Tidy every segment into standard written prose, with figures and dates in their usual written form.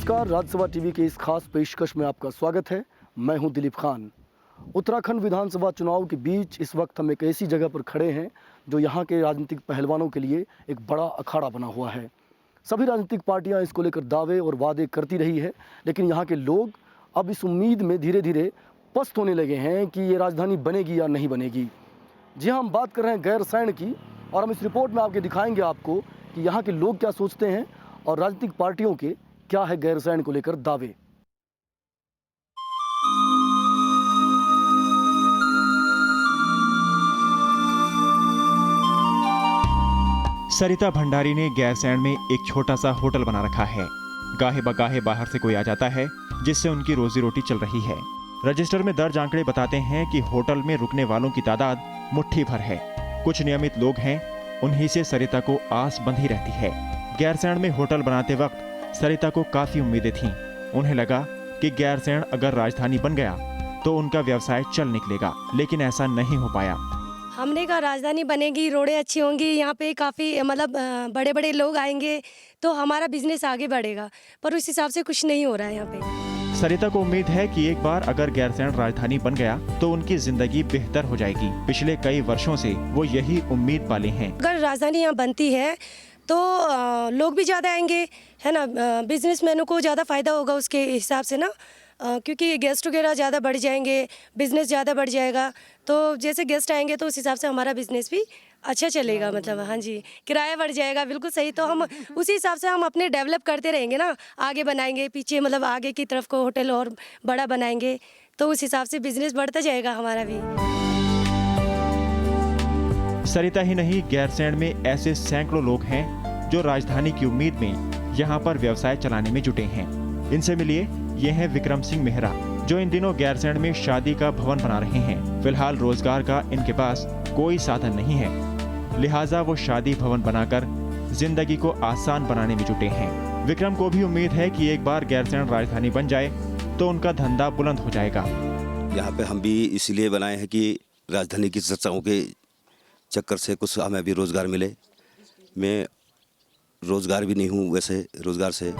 नमस्कार, राज्यसभा टीवी के इस खास पेशकश में आपका स्वागत है। मैं हूं दिलीप खान। उत्तराखंड विधानसभा चुनाव के बीच इस वक्त हम एक ऐसी जगह पर खड़े हैं जो यहां के राजनीतिक पहलवानों के लिए एक बड़ा अखाड़ा बना हुआ है। सभी राजनीतिक पार्टियां इसको लेकर दावे और वादे करती रही है, लेकिन यहाँ के लोग अब इस उम्मीद में धीरे धीरे पस्त होने लगे हैं कि ये राजधानी बनेगी या नहीं बनेगी। जी हाँ, हम बात कर रहे हैं गैरसैंण की, और हम इस रिपोर्ट में आपके दिखाएंगे आपको कि यहाँ के लोग क्या सोचते हैं और राजनीतिक पार्टियों के क्या है गैरसैंण को लेकर दावे। सरिता भंडारी ने गैरसैंण में एक छोटा सा होटल बना रखा है। गाहे बगाहे बाहर से कोई आ जाता है, जिससे उनकी रोजी रोटी चल रही है। रजिस्टर में दर्ज आंकड़े बताते हैं कि होटल में रुकने वालों की तादाद मुट्ठी भर है। कुछ नियमित लोग हैं, उन्हीं से सरिता को आस बंधी रहती है। गैरसैंण में होटल बनाते वक्त सरिता को काफी उम्मीदें थीं। उन्हें लगा कि गैरसैंण अगर राजधानी बन गया तो उनका व्यवसाय चल निकलेगा, लेकिन ऐसा नहीं हो पाया। हमने कहा राजधानी बनेगी, रोडें अच्छी होंगी, यहाँ पे काफ़ी बड़े बड़े लोग आएंगे तो हमारा बिजनेस आगे बढ़ेगा, पर उस हिसाब से कुछ नहीं हो रहा है यहाँ पे। सरिता को उम्मीद है कि एक बार अगर गैरसैंण राजधानी बन गया तो उनकी जिंदगी बेहतर हो जाएगी। पिछले कई वर्षों से वो यही उम्मीद पाले हैं। अगर राजधानी यहाँ बनती है तो लोग भी ज़्यादा आएंगे, है ना, बिजनेसमैनों को ज़्यादा फायदा होगा उसके हिसाब से ना, क्योंकि गेस्ट वगैरह ज़्यादा बढ़ जाएंगे, बिजनेस ज़्यादा बढ़ जाएगा। तो जैसे गेस्ट आएंगे तो उस हिसाब से हमारा बिजनेस भी अच्छा चलेगा, मतलब हाँ जी, किराया बढ़ जाएगा, बिल्कुल सही। तो हम उसी हिसाब से हम अपने डेवलप करते रहेंगे ना, आगे बनाएंगे, पीछे मतलब आगे की तरफ को होटल और बड़ा बनाएंगे, तो उस हिसाब से बिजनेस बढ़ता जाएगा हमारा भी। सरिता ही नहीं, गैरसैंण में ऐसे सैकड़ों लोग हैं जो राजधानी की उम्मीद में यहाँ पर व्यवसाय चलाने में जुटे हैं। इनसे मिलिए, ये हैं विक्रम सिंह मेहरा, जो इन दिनों गैरसैंण में शादी का भवन बना रहे हैं। फिलहाल रोजगार का इनके पास कोई साधन नहीं है, लिहाजा वो शादी भवन बनाकर जिंदगी को आसान बनाने में जुटे हैं। विक्रम को भी उम्मीद है कि एक बार गैरसैंण राजधानी बन जाए तो उनका धंधा बुलंद हो जाएगा। यहाँ पे हम भी इसलिए बनाए हैं कि राजधानी की चर्चाओं के चक्कर से कुछ हमें भी रोजगार मिले। मैं रोजगार भी नहीं हूँ वैसे, रोजगार से।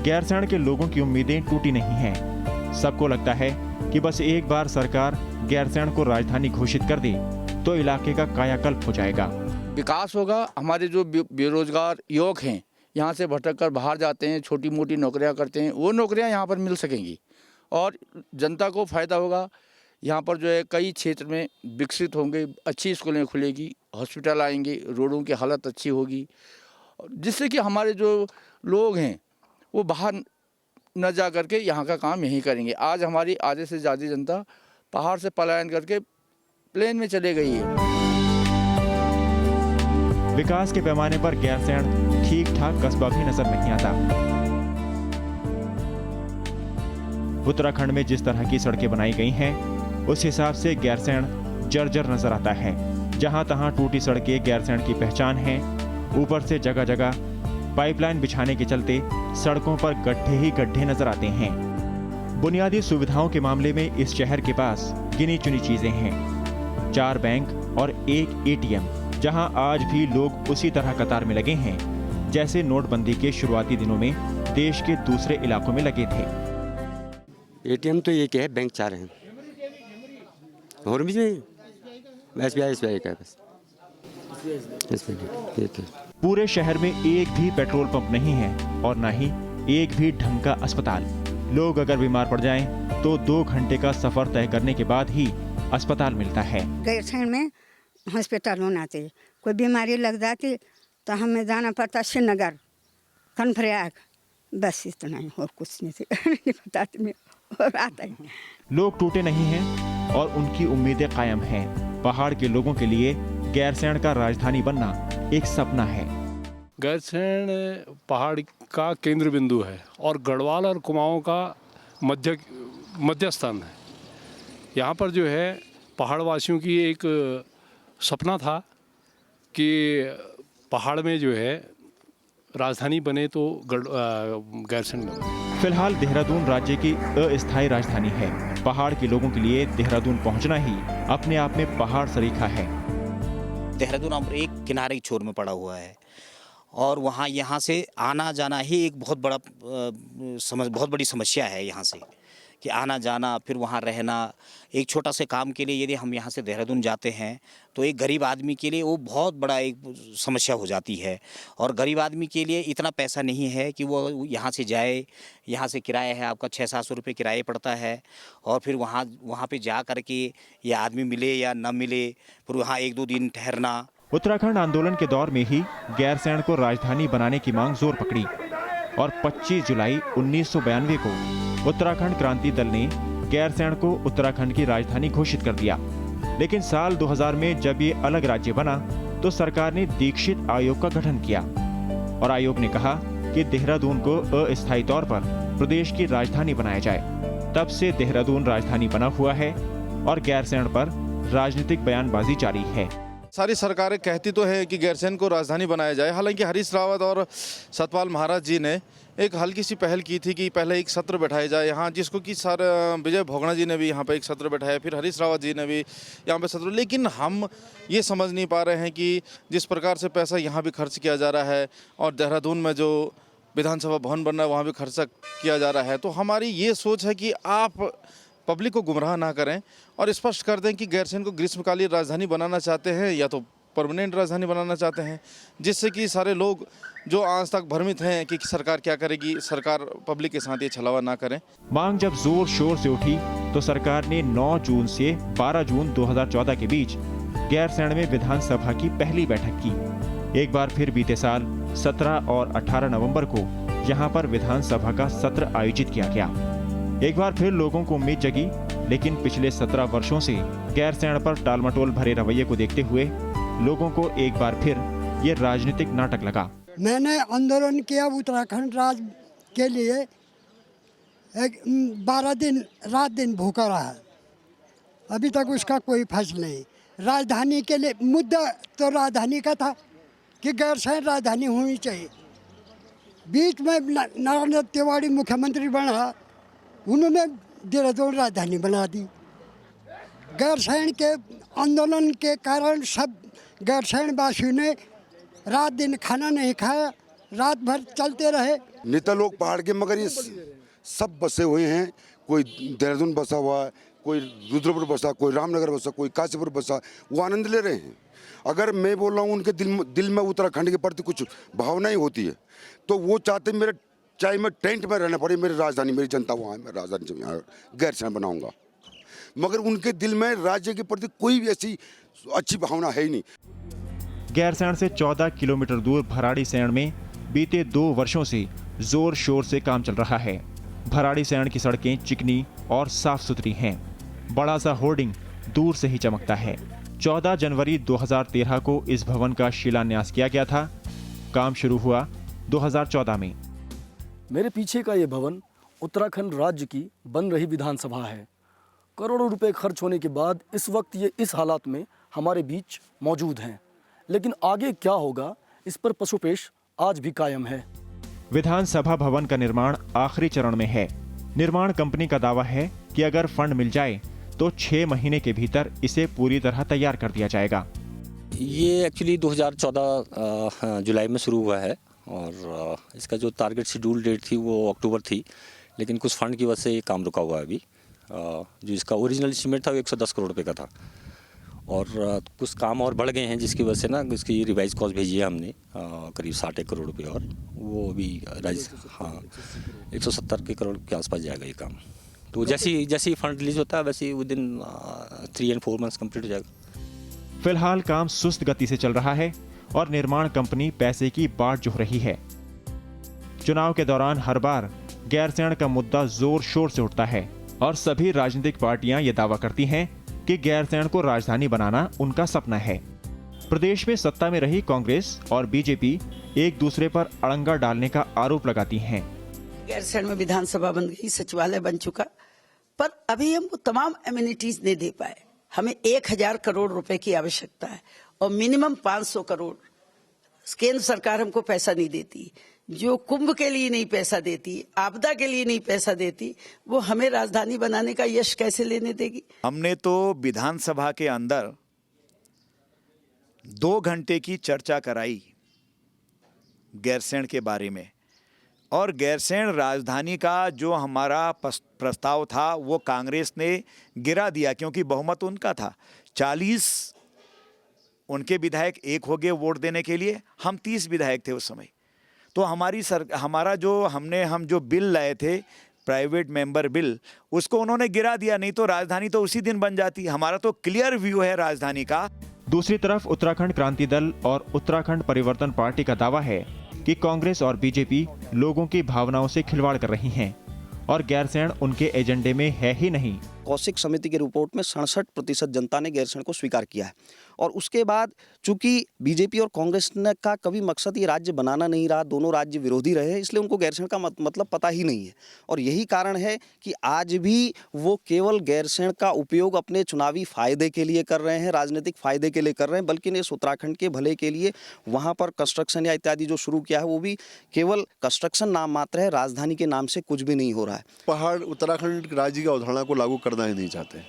गैरसैंण के लोगों की उम्मीदें टूटी नहीं हैं। सबको लगता है कि बस एक बार सरकार गैरसैंण को राजधानी घोषित कर दे तो इलाके का कायाकल्प हो जाएगा, विकास होगा। हमारे जो बेरोजगार युवक हैं, यहाँ से भटक कर बाहर जाते हैं, छोटी मोटी नौकरियाँ करते हैं, वो नौकरियाँ यहाँ पर मिल सकेंगी और जनता को फ़ायदा होगा। यहाँ पर जो है कई क्षेत्र में विकसित होंगे, अच्छी स्कूलें खुलेगी, हॉस्पिटल आएंगे, रोडों की हालत अच्छी होगी, जिससे कि हमारे जो लोग हैं वो बाहर न जा करके यहाँ का काम यहीं करेंगे। आज हमारी आधे से ज़्यादा जनता पहाड़ से पलायन करके प्लेन में चले गई है। विकास के पैमाने पर गैरसैंण ठीक ठाक कस्बा भी नजर नहीं आता। उत्तराखंड में जिस तरह की सड़कें बनाई गई हैं, उस हिसाब से गैरसैंण जर्जर नजर आता है। जहां तहां टूटी सड़कें गैरसैंण की पहचान है। ऊपर से जगह जगह पाइपलाइन बिछाने के चलते सड़कों पर गड्ढे ही गड्ढे नजर आते हैं। बुनियादी सुविधाओं के मामले में इस शहर के पास गिनी चुनी चीजें हैं। 4 बैंक और 1 ATM, जहां आज भी लोग उसी तरह कतार में लगे हैं जैसे नोटबंदी के शुरुआती दिनों में देश के दूसरे इलाकों में लगे थे। ATM तो एक है, बैंक 4 हैं और भी SBI का है बस। पूरे शहर में एक भी पेट्रोल पंप नहीं है और न ही एक भी ढंग का अस्पताल। लोग अगर बीमार पड़ जाएं तो 2 घंटे का सफर तय करने के बाद ही अस्पताल मिलता है। गैरसैंण में हॉस्पिटल होना चाहिए। कोई बीमारी लग जाती तो हमें जाना पड़ता श्रीनगर, कनप्रयाग, बस इतना ही, और कुछ नहीं पता तुम्हें और आता ही। लोग टूटे नहीं हैं और उनकी उम्मीदें कायम हैं। पहाड़ के लोगों के लिए गैरसैंण का राजधानी बनना एक सपना है। गैरसैंण पहाड़ का केंद्र बिंदु है और गढ़वाल और कुमाऊं का मध्य स्थान है। यहाँ पर जो है पहाड़ वासियों की एक सपना था कि पहाड़ में जो है राजधानी बने तो गैरसैंण बने। फिलहाल देहरादून राज्य की अस्थायी राजधानी है। पहाड़ के लोगों के लिए देहरादून पहुंचना ही अपने आप में पहाड़ सरीखा है। देहरादून अब एक किनारे की छोर में पड़ा हुआ है और वहाँ यहाँ से आना जाना ही एक बहुत बहुत बड़ी समस्या है यहाँ से, कि आना जाना फिर वहाँ रहना। एक छोटा से काम के लिए यदि हम यहाँ से देहरादून जाते हैं तो एक गरीब आदमी के लिए वो बहुत बड़ा एक समस्या हो जाती है। और गरीब आदमी के लिए इतना पैसा नहीं है कि वो यहाँ से जाए। यहाँ से किराया है आपका 600-700 रुपये किराया पड़ता है, और फिर वहाँ पे जा कर के या आदमी मिले या न मिले, फिर वहाँ 1-2 दिन ठहरना। उत्तराखंड आंदोलन के दौर में ही गैरसैंण को राजधानी बनाने की मांग जोर पकड़ी और 25 जुलाई 1992 को उत्तराखंड क्रांति दल ने गैरसैंण को उत्तराखंड की राजधानी घोषित कर दिया। लेकिन साल 2000 में जब ये अलग राज्य बना तो सरकार ने दीक्षित आयोग का गठन किया और आयोग ने कहा कि देहरादून को अस्थायी तौर पर प्रदेश की राजधानी बनाया जाए। तब से देहरादून राजधानी बना हुआ है और गैरसैंण पर राजनीतिक बयानबाजी जारी है। सारी सरकारें कहती तो है कि गैरसैंण को राजधानी बनाया जाए। हालांकि हरीश रावत और सतपाल महाराज जी ने एक हल्की सी पहल की थी कि पहले एक सत्र बैठाया जाए यहाँ, जिसको कि सर विजय भोगना जी ने भी यहाँ पे एक सत्र बैठाया, फिर हरीश रावत जी ने भी यहाँ पे सत्र। लेकिन हम ये समझ नहीं पा रहे हैं कि जिस प्रकार से पैसा यहाँ भी खर्च किया जा रहा है और देहरादून में जो विधानसभा भवन बन रहा है वहाँ भी खर्चा किया जा रहा है, तो हमारी ये सोच है कि आप पब्लिक को गुमराह ना करें और स्पष्ट कर दें कि गैरसैंण को ग्रीष्मकालीन राजधानी बनाना चाहते हैं या तो परमानेंट राजधानी बनाना चाहते हैं, जिससे कि सारे लोग जो आज तक भ्रमित हैं कि सरकार क्या करेगी, सरकार पब्लिक के साथ ये छलावा ना करें। मांग जब जोर शोर से उठी तो सरकार ने 9 जून से 12 जून 2014 के बीच गैरसैंण में विधानसभा की पहली बैठक की। एक बार फिर बीते साल 17 और 18 नवंबर को यहाँ पर विधानसभा का सत्र आयोजित किया गया। एक बार फिर लोगों को उम्मीद जगी, लेकिन पिछले 17 वर्षों से गैरसैंण पर टालमटोल भरे रवैये को देखते हुए लोगों को एक बार फिर ये राजनीतिक नाटक लगा। मैंने आंदोलन किया उत्तराखंड राज्य के लिए, 12 दिन रात दिन भूखा रहा, अभी तक उसका कोई फैसला नहीं। राजधानी के लिए मुद्दा तो राजधानी का था कि गैरसैंण राजधानी होनी चाहिए। बीच में नरेंद्र तिवारी मुख्यमंत्री बना, उन्होंने देहरादून राजधानी बना दी। गैरसैंण के आंदोलन के कारण सब गैरसैंण वासियों ने रात दिन खाना नहीं खाया, रात भर चलते रहे। नेता लोग पहाड़ के, मगर ये सब बसे हुए हैं। कोई देहरादून बसा हुआ है, कोई रुद्रपुर बसा, कोई रामनगर बसा, कोई काशीपुर बसा, वो आनंद ले रहे हैं। अगर मैं बोल रहा हूँ उनके दिल में उत्तराखंड के प्रति कुछ भावना ही होती है तो वो चाहते मेरे, चाहे मैं टेंट में रहना पड़े, मेरी राजधानी, मेरी जनता वहाँ है, मैं राजधानी से यहाँ गैरसैंण बनाऊंगा, मगर उनके दिल में राज्य के प्रति कोई भी ऐसी अच्छी भावना है ही नहीं। गैरसैंण से 14 किलोमीटर दूर भराड़ीसैंण में बीते 2 वर्षों से जोर शोर से काम चल रहा है। भराड़ीसैंण की सड़कें चिकनी और साफ सुथरी हैं। बड़ा सा होर्डिंग दूर से ही चमकता है। 14 जनवरी 2013 को इस भवन का शिलान्यास किया गया था। काम शुरू हुआ 2014 में। मेरे पीछे का ये भवन उत्तराखंड राज्य की बन रही विधानसभा है। करोड़ों रुपए खर्च होने के बाद इस वक्त ये इस हालात में हमारे बीच मौजूद हैं। लेकिन आगे क्या होगा, इस पर पशुपेश आज भी कायम है। विधानसभा भवन का निर्माण आखिरी चरण में है। निर्माण कंपनी का दावा है कि अगर फंड मिल जाए तो 6 महीने के भीतर इसे पूरी तरह तैयार कर दिया जाएगा। ये एक्चुअली 2014 जुलाई में शुरू हुआ है और इसका जो टारगेट शेड्यूल डेट थी वो अक्टूबर थी, लेकिन कुछ फंड की वजह से ये काम रुका हुआ है अभी। जो इसका ओरिजिनल एस्टीमेट था वो 110 करोड़ रुपए का था और कुछ काम और बढ़ गए हैं, जिसकी वजह से ना इसकी रिवाइज कॉस्ट भेजी है हमने करीब 60 करोड़ रुपए, और वो भी 170 के करोड़ के आसपास जाएगा ये काम। तो जैसे फंड रिलीज होता है वैसे with in 3 and 4 months complete हो जाएगा। फिलहाल काम सुस्त गति से चल रहा है और निर्माण कंपनी पैसे की बाट जोह रही है। चुनाव के दौरान हर बार गैरसैंण का मुद्दा जोर शोर से उठता है और सभी राजनीतिक पार्टियां ये दावा करती हैं कि गैरसैंण को राजधानी बनाना उनका सपना है। प्रदेश में सत्ता में रही कांग्रेस और बीजेपी एक दूसरे पर अड़ंगा डालने का आरोप लगाती हैं। गैरसैंण में विधानसभा बन गई, सचिवालय बन चुका, पर अभी हम तमाम एमिनिटीज नहीं दे पाए। हमें 1000 करोड़ रुपए की आवश्यकता है और मिनिमम 500 करोड़ केंद्र सरकार हमको पैसा नहीं देती। जो कुंभ के लिए नहीं पैसा देती, आपदा के लिए नहीं पैसा देती, वो हमें राजधानी बनाने का यश कैसे लेने देगी। हमने तो विधानसभा के अंदर 2 घंटे की चर्चा कराई गैरसैंण के बारे में, और गैरसैंण राजधानी का जो हमारा प्रस्ताव था वो कांग्रेस ने गिरा दिया, क्योंकि बहुमत उनका था। 40 उनके विधायक एक हो गए वोट देने के लिए, हम 30 विधायक थे उस समय। तो हमारा जो बिल लाए थे प्राइवेट मेंबर बिल, उसको उन्होंने गिरा दिया, नहीं तो राजधानी तो उसी दिन बन जाती। हमारा तो क्लियर व्यू है राजधानी का। दूसरी तरफ उत्तराखंड क्रांति दल और उत्तराखंड परिवर्तन पार्टी का दावा है कि कांग्रेस और बीजेपी लोगों की भावनाओं से खिलवाड़ कर रही हैं और गैरसैंण उनके एजेंडे में है ही नहीं। कौशिक समिति की रिपोर्ट में 67% जनता ने गैरसैंण को स्वीकार किया है, और उसके बाद चूंकि बीजेपी और कांग्रेस ने का कभी मकसद ये राज्य बनाना नहीं रहा, दोनों राज्य विरोधी रहे, इसलिए उनको गैरसैंण का मतलब पता ही नहीं है। और यही कारण है कि आज भी वो केवल गैरसैंण का उपयोग अपने चुनावी फायदे के लिए कर रहे हैं, राजनीतिक फायदे के लिए कर रहे हैं, बल्कि इस उत्तराखंड के भले के लिए वहाँ पर कंस्ट्रक्शन या इत्यादि जो शुरू किया है वो भी केवल कंस्ट्रक्शन नाम मात्र है, राजधानी के नाम से कुछ भी नहीं हो रहा है। पहाड़ उत्तराखंड राज्य की अवधारणा को लागू करना ही नहीं चाहते,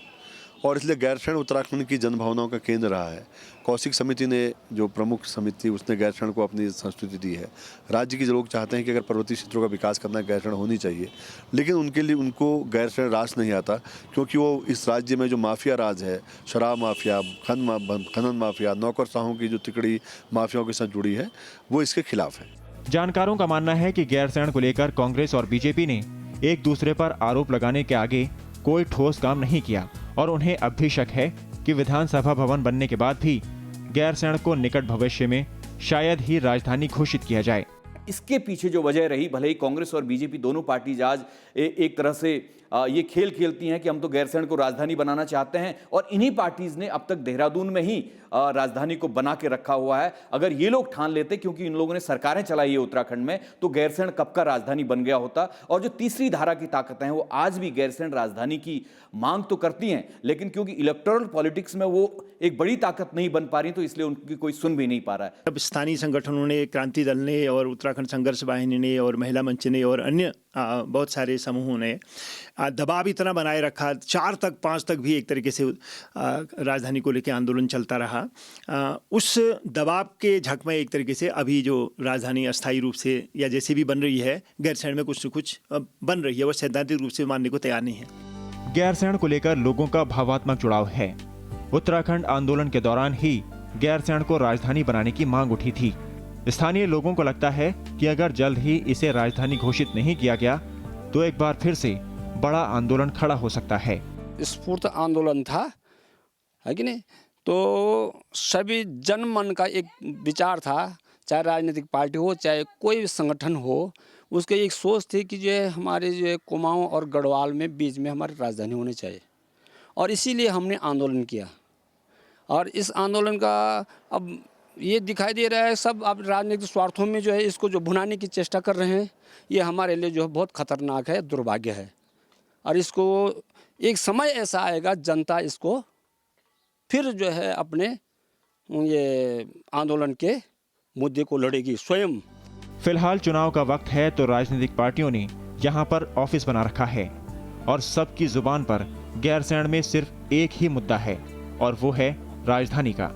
और इसलिए गैरसैंण उत्तराखंड की जनभावनाओं का केंद्र रहा है। कौशिक समिति ने, जो प्रमुख समिति, उसने गैरसैंण को अपनी संस्कृति दी है। राज्य के लोग चाहते हैं कि अगर पर्वतीय क्षेत्रों का विकास करना है, गैरसैंण होनी चाहिए, लेकिन उनके लिए उनको गैरसैंण राज नहीं आता, क्योंकि वो इस राज्य में जो माफिया राज है, शराब माफिया, खनन माफिया, नौकरशाहों की जो तिकड़ी माफियाओं के साथ जुड़ी है, वो इसके खिलाफ है। जानकारों का मानना है कि गैरसैंण को लेकर कांग्रेस और बीजेपी ने एक दूसरे पर आरोप लगाने के आगे कोई ठोस काम नहीं किया, और उन्हें अब भी शक है कि विधानसभा भवन बनने के बाद भी गैरसैंण को निकट भविष्य में शायद ही राजधानी घोषित किया जाए। इसके पीछे जो वजह रही, भले ही कांग्रेस और बीजेपी दोनों पार्टी आज एक तरह से ये खेल खेलती हैं कि हम तो गैरसैंण को राजधानी बनाना चाहते हैं, और इन्हीं पार्टीज ने अब तक देहरादून में ही राजधानी को बना के रखा हुआ है। अगर ये लोग ठान लेते, क्योंकि इन लोगों ने सरकारें चलाई है उत्तराखंड में, तो गैरसैंण कब का राजधानी बन गया होता। और जो तीसरी धारा की ताकतें हैं वो आज भी गैरसैंण राजधानी की मांग तो करती हैं, लेकिन क्योंकि इलेक्टोरल पॉलिटिक्स में वो एक बड़ी ताकत नहीं बन पा रही, तो इसलिए उनकी कोई सुन भी नहीं पा रहा है। अब स्थानीय संगठनों ने, क्रांति दल ने और उत्तराखंड संघर्ष वाहिनी ने और महिला मंच ने और अन्य बहुत सारे समूहों ने दबाव इतना बनाए रखा, 4 तक 5 तक भी एक तरीके से राजधानी को लेकर आंदोलन चलता रहा। उस दबाव के झक में एक तरीके से अभी जो राजधानी अस्थायी रूप से या जैसे भी बन रही है, गैरसैंण में कुछ न कुछ बन रही है, वो सैद्धांतिक रूप से मानने को तैयार नहीं है। गैरसैंण को लेकर लोगों का भावात्मक जुड़ाव है। उत्तराखंड आंदोलन के दौरान ही गैरसैंण को राजधानी बनाने की मांग उठी थी। स्थानीय लोगों को लगता है कि अगर जल्द ही इसे राजधानी घोषित नहीं किया गया तो एक बार फिर से बड़ा आंदोलन खड़ा हो सकता है। स्फूर्त आंदोलन था, है कि नहीं? तो सभी जनमन का एक विचार था, चाहे राजनीतिक पार्टी हो, चाहे कोई भी संगठन हो, उसकी एक सोच थी कि जो हमारे जो कुमाऊं और गढ़वाल में बीच में हमारी राजधानी होनी चाहिए, और इसीलिए हमने आंदोलन किया। और इस आंदोलन का अब ये दिखाई दे रहा है सब अब राजनीतिक स्वार्थों में जो है इसको जो भुनाने की चेष्टा कर रहे हैं, ये हमारे लिए जो है बहुत खतरनाक है, दुर्भाग्य है। और इसको एक समय ऐसा आएगा, जनता इसको फिर जो है अपने ये आंदोलन के मुद्दे को लड़ेगी स्वयं। फिलहाल चुनाव का वक्त है, तो राजनीतिक पार्टियों ने यहाँ पर ऑफिस बना रखा है और सबकी जुबान पर गैरसैंण में सिर्फ एक ही मुद्दा है, और वो है राजधानी का।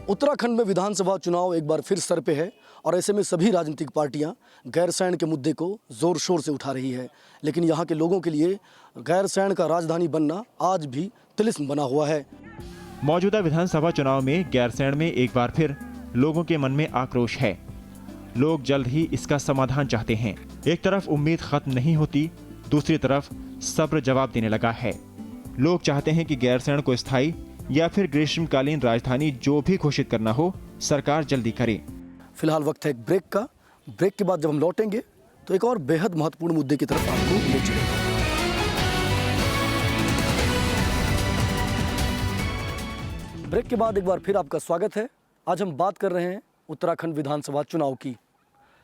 उत्तराखंड में विधानसभा चुनाव एक बार फिर सर पे है, और ऐसे में सभी राजनीतिक पार्टियां गैरसैंण के मुद्दे को जोर शोर से उठा रही है। लेकिन यहाँ के लोगों के लिए गैरसैंण का राजधानी बनना आज भी तिलिस्म बना हुआ है। मौजूदा विधानसभा चुनाव में गैरसैंण में एक बार फिर लोगों के मन में आक्रोश है। लोग जल्द ही इसका समाधान चाहते हैं। एक तरफ उम्मीद खत्म नहीं होती, दूसरी तरफ सब्र जवाब देने लगा है। लोग चाहते हैं कि गैरसैंण को स्थायी या फिर ग्रीष्मकालीन राजधानी जो भी घोषित करना हो, सरकार जल्दी करे। फिलहाल वक्त है एक ब्रेक का। ब्रेक के बाद जब हम लौटेंगे तो एक और बेहद महत्वपूर्ण मुद्दे की तरफ आपको ले चलेंगे। ब्रेक के बाद एक बार फिर आपका स्वागत है। आज हम बात कर रहे हैं उत्तराखंड विधानसभा चुनाव की।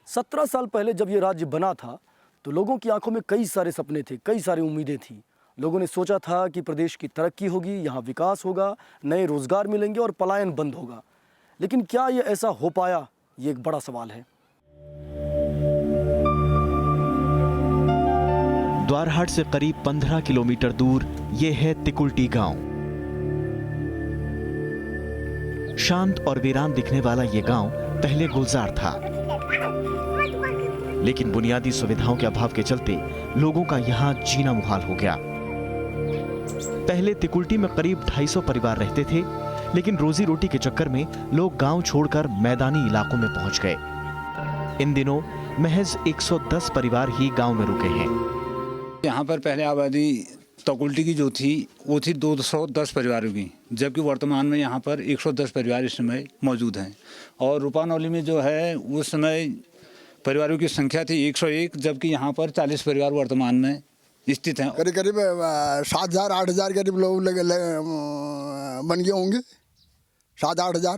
17 साल पहले जब ये राज्य बना था तो लोगों की आंखों में कई सारे सपने थे, कई सारी उम्मीदें थी। लोगों ने सोचा था कि प्रदेश की तरक्की होगी, यहाँ विकास होगा, नए रोजगार मिलेंगे और पलायन बंद होगा। लेकिन क्या ये ऐसा हो पाया, ये एक बड़ा सवाल है। द्वारहाट से करीब 15 किलोमीटर दूर ये है तिकुल्टी गांव। शांत और वीरान दिखने वाला ये गांव पहले गुलजार था। लेकिन बुनियादी सुविधाओं के अभाव के चलते लोगों का यहाँ जीना मुहाल हो गया। पहले तिकुल्टी में करीब 250 परिवार रहते थे, लेकिन रोजी रोटी के चक्कर में लोग गांव छोड़कर मैदानी इलाकों में पहुंच गए। इन दिनों महज 110 परिवार ही गांव में रुके हैं। यहाँ पर पहले आबादी तिकुल्टी की जो थी वो थी 210 परिवारों की, जबकि वर्तमान में यहाँ पर 110 परिवार इस समय मौजूद हैं। और रूपानौली में जो है उस समय परिवारों की संख्या थी 101, जबकि यहाँ पर 40 परिवार वर्तमान में स्थित हैं। करीब करीब 7,000 8,000 करीब लोग बन गए होंगे। 7-8 हज़ार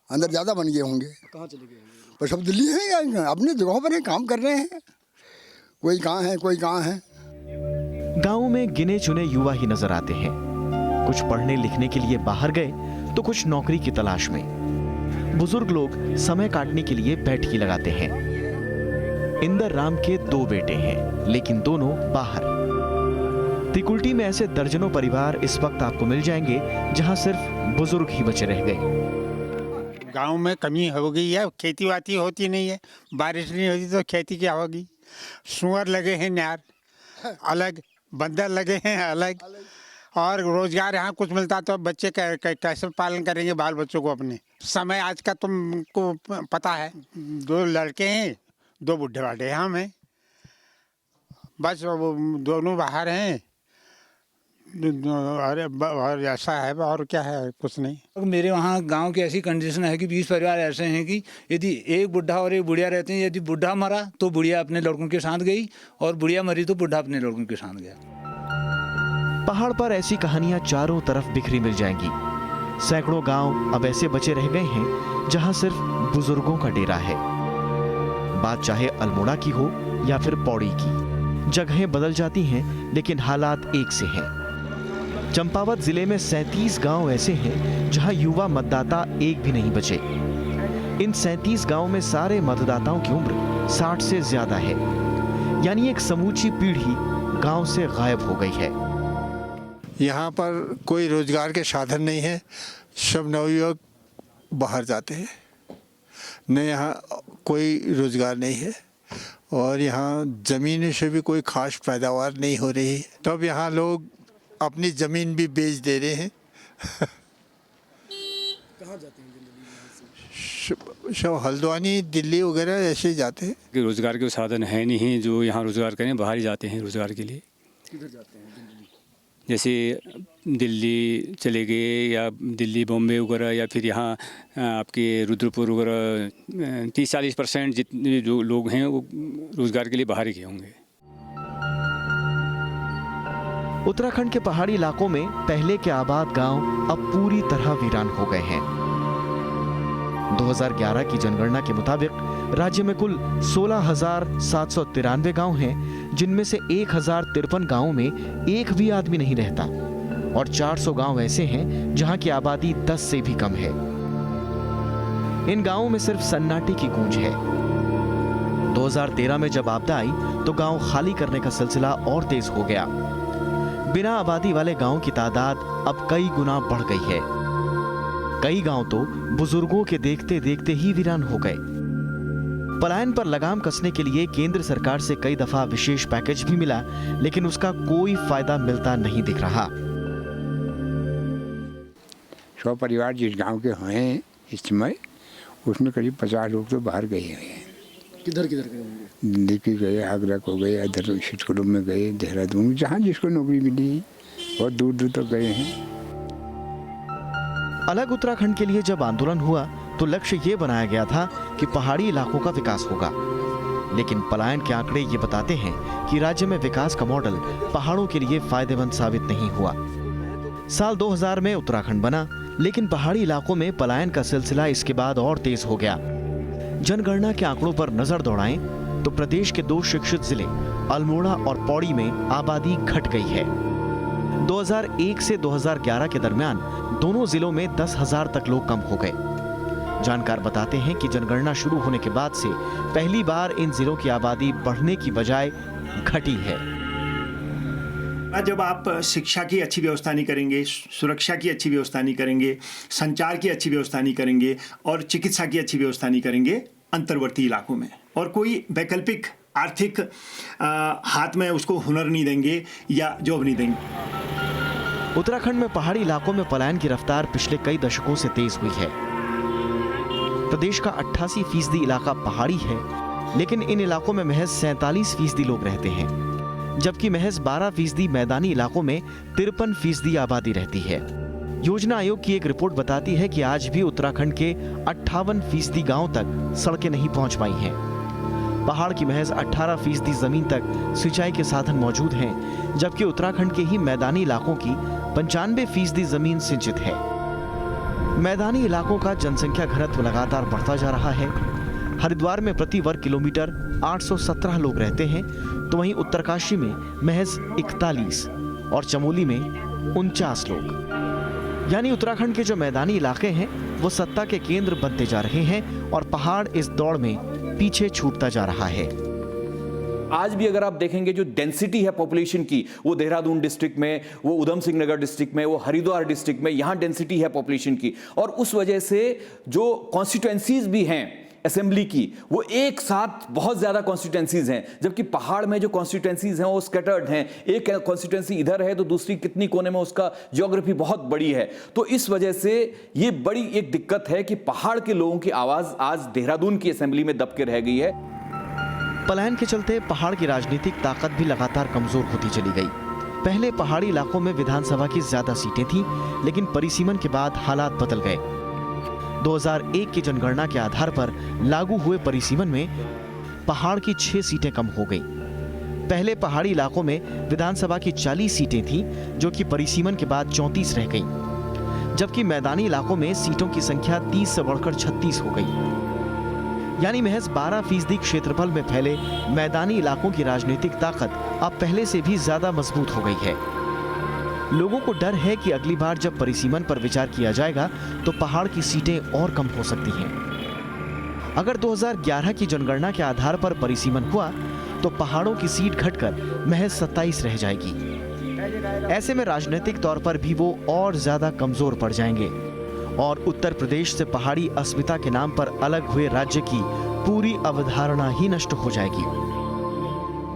अंदर ज़्यादा बन गए होंगे। कहाँ चले गए होंगे? पर सब दिल्ली है, अपनी जगहों पर काम कर रहे हैं। कोई कहाँ है, कोई कहाँ है। गांव में गिने चुने युवा ही नजर आते हैं। कुछ पढ़ने लिखने के लिए बाहर गए तो कुछ नौकरी की तलाश में। बुजुर्ग लोग समय काटने के लिए बैठकी लगाते हैं। इंदर राम के 2 बेटे हैं, लेकिन दोनों बाहर। तिकुल्टी में ऐसे दर्जनों परिवार इस वक्त आपको मिल जाएंगे जहां सिर्फ बुजुर्ग ही बचे रह गए। गांव में कमी हो गई है, खेती बाती होती नहीं है, बारिश नहीं होती तो खेती क्या होगी। सुअर लगे हैं यार अलग, बंदर लगे हैं अलग, और रोजगार यहाँ कुछ मिलता तो बच्चे कैसे पालन करेंगे बाल बच्चों को अपने। समय आज का तुमको पता है, 2 लड़के हैं, 2 बुढ़े बाढ़े हम हैं, बस दोनों बाहर हैं। अरे और ऐसा है, और क्या है, कुछ नहीं। मेरे वहाँ गांव की ऐसी कंडीशन है कि 20 परिवार ऐसे हैं कि यदि एक बुढ़ा और एक बुढ़िया रहते हैं, यदि बुढ़ा मरा तो बुढ़िया अपने लड़कों के साथ गई, और बुढ़िया मरी तो बुढ़ा अपने लड़कों के साथ गया। पहाड़ पर ऐसी कहानियां चारों तरफ बिखरी मिल जाएंगी। सैकड़ों गांव अब ऐसे बचे रह गए हैं जहां सिर्फ बुजुर्गों का डेरा है। बात चाहे अल्मोड़ा की हो या फिर पौड़ी की, जगहें बदल जाती हैं लेकिन हालात एक से हैं। चंपावत जिले में 37 गांव ऐसे हैं जहां युवा मतदाता एक भी नहीं बचे। इन 37 गांव में सारे मतदाताओं की उम्र 60 से ज्यादा है, यानी एक समूची पीढ़ी गांव से गायब हो गई है। यहाँ पर कोई रोजगार के साधन नहीं है, सब नवयुवक बाहर जाते हैं, न यहाँ कोई रोजगार नहीं है, और यहाँ ज़मीन से भी कोई खास पैदावार नहीं हो रही है। तब यहाँ लोग अपनी ज़मीन भी बेच दे रहे हैं। कहाँ जाते हैं जनरली? सब हल्द्वानी, दिल्ली वगैरह ऐसे जाते हैं। कि रोजगार के साधन है नहीं जो यहाँ रोजगार करें, बाहर ही जाते हैं रोजगार के लिए। किधर जाते हैं जनरली? जैसे दिल्ली चले गए, या दिल्ली बॉम्बे वगैरह, या फिर यहाँ आपके रुद्रपुर वगैरह। 30-40% जितने जो लोग हैं वो रोजगार के लिए बाहर ही गए होंगे। उत्तराखंड के पहाड़ी इलाकों में पहले के आबाद गांव अब पूरी तरह वीरान हो गए हैं। 2011 की जनगणना के मुताबिक राज्य में कुल 16,793 गांव हैं, जिनमें से 1,053 गांवों में एक भी आदमी नहीं रहता, और 400 गांव ऐसे हैं जहां की आबादी 10 से भी कम है। इन गांवों में सिर्फ सन्नाटे की गूंज है। 2013 में जब आपदा आई तो गांव खाली करने का सिलसिला और तेज हो गया। बिना आबादी वाले गांव की तादाद अब कई गुना बढ़ गई है। कई गांव तो बुजुर्गों के देखते देखते ही वीरान हो गए। पलायन पर लगाम कसने के लिए केंद्र सरकार से कई दफा विशेष पैकेज भी मिला, लेकिन उसका कोई फायदा मिलता नहीं दिख रहा। 100 परिवार जिस गांव के हैं इस समय, उसमें करीब 50 लोग तो बाहर गए हैं। किधर किधर गए होंगे? दिल्ली गए, आगरा को गए, इधर शिटकुलम में गए, देहरादून, जहाँ जिसको नौकरी मिली, बहुत दूर दूर तक गए हैं। अलग उत्तराखंड के लिए जब आंदोलन हुआ तो लक्ष्य ये बनाया गया था कि पहाड़ी इलाकों का विकास होगा, लेकिन पलायन के आंकड़े ये बताते हैं कि राज्य में विकास का मॉडल पहाड़ों के लिए फायदेमंद साबित नहीं हुआ। साल 2000 में उत्तराखंड बना, लेकिन पहाड़ी इलाकों में पलायन का सिलसिला इसके बाद और तेज हो गया। जनगणना के आंकड़ों पर नजर दौड़ाएं तो प्रदेश के 2 शिक्षित जिले अल्मोड़ा और पौड़ी में आबादी घट गई है। 2001 से 2011 के दरमियान दोनों जिलों में 10,000 तक लोग कम हो गए। जानकार बताते हैं कि जनगणना शुरू होने के बाद से पहली बार इन जिलों की आबादी बढ़ने की बजाय घटी है। जब आप शिक्षा की अच्छी व्यवस्था नहीं करेंगे, सुरक्षा की अच्छी व्यवस्था नहीं करेंगे, संचार की अच्छी व्यवस्था नहीं करेंगे और चिकित्सा की अच्छी व्यवस्था नहीं करेंगे अंतर्वर्ती इलाकों में, और कोई वैकल्पिक आर्थिक हाथ में उसको हुनर नहीं देंगे या जॉब नहीं देंगे। उत्तराखंड में पहाड़ी इलाकों में पलायन की रफ्तार पिछले कई दशकों से तेज हुई है। प्रदेश का 88% इलाका पहाड़ी है, लेकिन इन इलाकों में महज 47% लोग रहते हैं, जबकि महज 12% मैदानी इलाकों में 53% आबादी रहती है। योजना आयोग की एक रिपोर्ट बताती है कि आज भी उत्तराखंड के 58% गांव तक सड़कें नहीं पहुंच पाई हैं। पहाड़ की महज 18% जमीन तक सिंचाई के साधन मौजूद हैं, जबकि उत्तराखंड के ही मैदानी इलाकों की 95% जमीन सिंचित है। मैदानी इलाकों का जनसंख्या घनत्व लगातार बढ़ता जा रहा है। हरिद्वार में प्रति वर्ग किलोमीटर 817 लोग रहते हैं, तो वहीं उत्तरकाशी में महज 41 और चमोली में 49 लोग। यानी उत्तराखंड के जो मैदानी इलाके हैं वो सत्ता के केंद्र बनते जा रहे हैं और पहाड़ इस दौड़ में पीछे छूटता जा रहा है। आज भी अगर आप देखेंगे जो डेंसिटी है पॉपुलेशन की, वो देहरादून डिस्ट्रिक्ट में, वो उधम सिंह नगर डिस्ट्रिक्ट में, वो हरिद्वार डिस्ट्रिक्ट में, यहां डेंसिटी है पॉपुलेशन की, और उस वजह से जो कॉन्स्टिट्यूएंसीज भी हैं असेंबली की, वो एक साथ बहुत ज्यादा कॉन्स्टिट्यूएंसीज हैं, जबकि पहाड़ में जो कॉन्स्टिट्यूएंसीज हैं वो स्कैटर्ड हैं। एक कॉन्स्टिट्यूएंसी इधर है तो दूसरी कितनी कोने में, उसका ज्योग्राफी बहुत बड़ी है। तो इस वजह से ये बड़ी एक दिक्कत है कि पहाड़ के लोगों की आवाज आज देहरादून की असेंबली में दब के रह गई है। पलायन के चलते पहाड़ की राजनीतिक ताकत भी लगातार कमजोर होती चली गई। पहले पहाड़ी इलाकों में विधानसभा की ज्यादा सीटें थीं, लेकिन परिसीमन के बाद हालात बदल गए। 2001 की जनगणना के आधार पर लागू हुए परिसीमन में पहाड़ की 6 सीटें कम हो गई। पहले पहाड़ी इलाकों में विधानसभा की 40 सीटें थीं, जो कि परिसीमन के बाद 34 रह गईं, जबकि मैदानी इलाकों में सीटों की संख्या 30 से बढ़कर 36 हो गई। यानी महज 12% क्षेत्रफल में फैले मैदानी इलाकों की राजनीतिक ताकत अब पहले से भी ज्यादा मजबूत हो गई है। लोगों को डर है कि अगली बार जब परिसीमन पर विचार किया जाएगा तो पहाड़ की सीटें और कम हो सकती हैं। अगर 2011 की जनगणना के आधार पर परिसीमन हुआ तो पहाड़ों की सीट घटकर महज 27 रह जाएगी। ऐसे में राजनीतिक तौर पर भी वो और ज्यादा कमजोर पड़ जाएंगे और उत्तर प्रदेश से पहाड़ी अस्मिता के नाम पर अलग हुए राज्य की पूरी अवधारणा ही नष्ट हो जाएगी।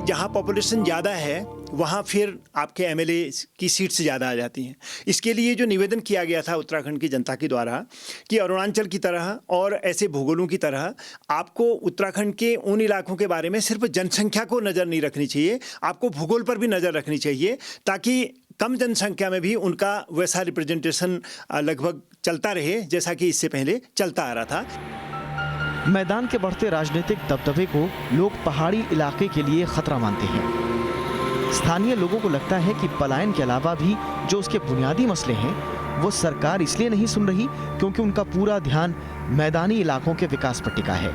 जहाँ पॉपुलेशन ज़्यादा है वहाँ फिर आपके एमएलए की सीट से ज़्यादा आ जाती हैं। इसके लिए जो निवेदन किया गया था उत्तराखंड की जनता के द्वारा कि अरुणाचल की तरह और ऐसे भूगोलों की तरह आपको उत्तराखंड के उन इलाकों के बारे में सिर्फ जनसंख्या को नज़र नहीं रखनी चाहिए, आपको भूगोल पर भी नज़र रखनी चाहिए, ताकि कम जनसंख्या में भी उनका वैसा रिप्रेजेंटेशन लगभग चलता रहे जैसा कि इससे पहले चलता आ रहा था। मैदान के बढ़ते राजनीतिक दबदबे को लोग पहाड़ी इलाके के लिए खतरा मानते हैं। स्थानीय लोगों को लगता है कि पलायन के अलावा भी जो उसके बुनियादी मसले हैं वो सरकार इसलिए नहीं सुन रही क्योंकि उनका पूरा ध्यान मैदानी इलाकों के विकास पर टिका है।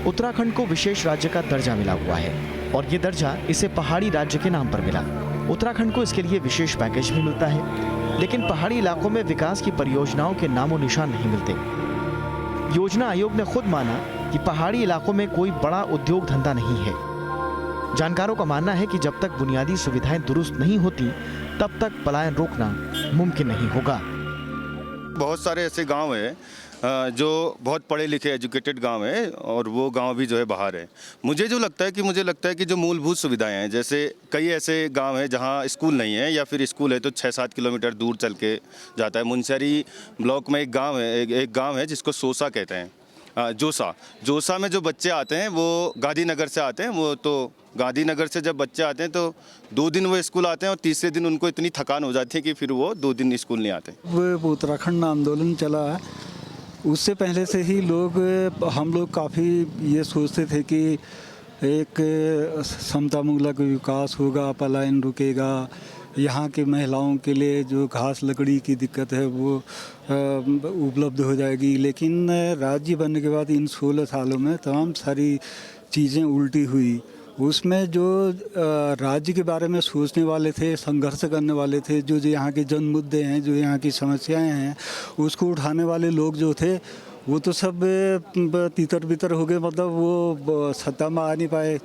उत्तराखंड को विशेष राज्य का दर्जा मिला हुआ है और ये दर्जा इसे पहाड़ी राज्य के नाम पर मिला। उत्तराखंड को इसके लिए विशेष पैकेज भी मिलता है, लेकिन पहाड़ी इलाकों में विकास की परियोजनाओं के नामो निशान नहीं मिलते। योजना आयोग ने खुद माना कि पहाड़ी इलाकों में कोई बड़ा उद्योग धंधा नहीं है। जानकारों का मानना है कि जब तक बुनियादी सुविधाएं दुरुस्त नहीं होती तब तक पलायन रोकना मुमकिन नहीं होगा। बहुत सारे ऐसे गांव हैं जो बहुत पढ़े लिखे एजुकेटेड गांव हैं और वो गांव भी जो है बाहर है। मुझे लगता है कि जो मूलभूत सुविधाएं हैं, जैसे कई ऐसे गांव हैं जहां स्कूल नहीं है या फिर स्कूल है तो 6-7 किलोमीटर दूर चल के जाता है। मुनस्यारी ब्लॉक में एक गाँव है जिसको सोसा कहते हैं, जोसा में जो बच्चे आते हैं वो गांधीनगर से आते हैं। वो तो गांधीनगर से जब बच्चे आते हैं तो 2 दिन वो स्कूल आते हैं और तीसरे दिन उनको इतनी थकान हो जाती है कि फिर वो 2 दिन स्कूल नहीं आते। वो उत्तराखंड आंदोलन चला है, उससे पहले से ही हम लोग काफ़ी ये सोचते थे कि एक समतामूलक विकास होगा, पलायन रुकेगा, यहाँ के महिलाओं के लिए जो घास लकड़ी की दिक्कत है वो उपलब्ध हो जाएगी। लेकिन राज्य बनने के बाद इन 16 सालों में तमाम सारी चीज़ें उल्टी हुई। उसमें जो राज्य के बारे में सोचने वाले थे, संघर्ष करने वाले थे, जो यहाँ के जन मुद्दे हैं, जो यहाँ की समस्याएं हैं, उसको उठाने वाले लोग जो थे वो तो सब तितर बितर हो गए, मतलब वो सत्ता में आ नहीं पाए।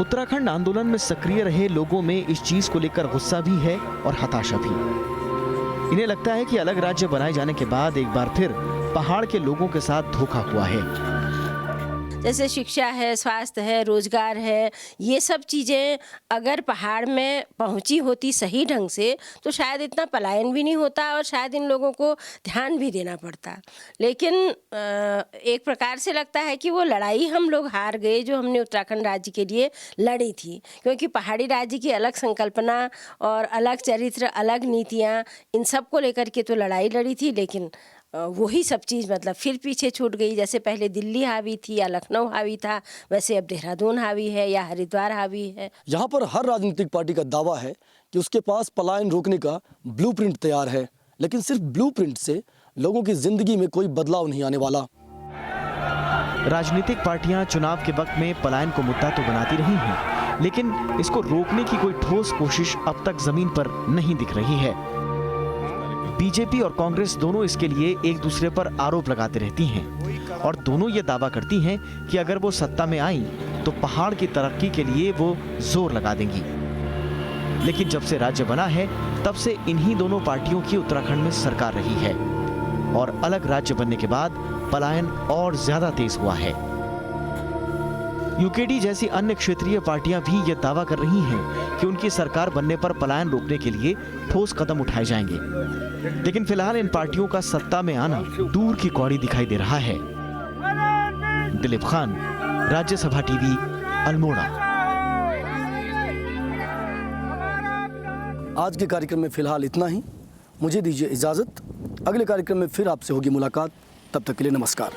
उत्तराखंड आंदोलन में सक्रिय रहे लोगों में इस चीज को लेकर गुस्सा भी है और हताशा भी। इन्हें लगता है कि अलग राज्य बनाए जाने के बाद एक बार फिर पहाड़ के लोगों के साथ धोखा हुआ है। जैसे शिक्षा है, स्वास्थ्य है, रोजगार है, ये सब चीज़ें अगर पहाड़ में पहुंची होती सही ढंग से तो शायद इतना पलायन भी नहीं होता और शायद इन लोगों को ध्यान भी देना पड़ता। लेकिन एक प्रकार से लगता है कि वो लड़ाई हम लोग हार गए जो हमने उत्तराखंड राज्य के लिए लड़ी थी, क्योंकि पहाड़ी राज्य की अलग संकल्पना और अलग चरित्र, अलग नीतियाँ, इन सब को लेकर के तो लड़ाई लड़ी थी, लेकिन वही सब चीज़ मतलब फिर पीछे छूट गई। जैसे पहले दिल्ली हावी थी या लखनऊ हावी था, वैसे अब देहरादून हावी है या हरिद्वार हावी है। यहाँ पर हर राजनीतिक पार्टी का दावा है कि उसके पास पलायन रोकने का ब्लूप्रिंट तैयार है, लेकिन सिर्फ ब्लूप्रिंट से लोगों की जिंदगी में कोई बदलाव नहीं आने वाला। राजनीतिक पार्टियां चुनाव के वक्त में पलायन को मुद्दा तो बनाती रही हैं, लेकिन इसको रोकने की कोई ठोस कोशिश अब तक जमीन पर नहीं दिख रही है। बीजेपी और कांग्रेस दोनों इसके लिए एक दूसरे पर आरोप लगाते रहती हैं और दोनों ये दावा करती हैं कि अगर वो सत्ता में आई तो पहाड़ की तरक्की के लिए वो जोर लगा देंगी। लेकिन जब से राज्य बना है तब से इन्हीं दोनों पार्टियों की उत्तराखंड में सरकार रही है और अलग राज्य बनने के बाद पलायन और ज्यादा तेज हुआ है। यूकेडी जैसी अन्य क्षेत्रीय पार्टियां भी ये दावा कर रही हैं कि उनकी सरकार बनने पर पलायन रोकने के लिए ठोस कदम उठाए जाएंगे, लेकिन फिलहाल इन पार्टियों का सत्ता में आना दूर की कौड़ी दिखाई दे रहा है। दिलीप खान, राज्यसभा टीवी, अल्मोड़ा। आज के कार्यक्रम में फिलहाल इतना ही। मुझे दीजिए इजाजत। अगले कार्यक्रम में फिर आपसे होगी मुलाकात। तब तक के लिए नमस्कार।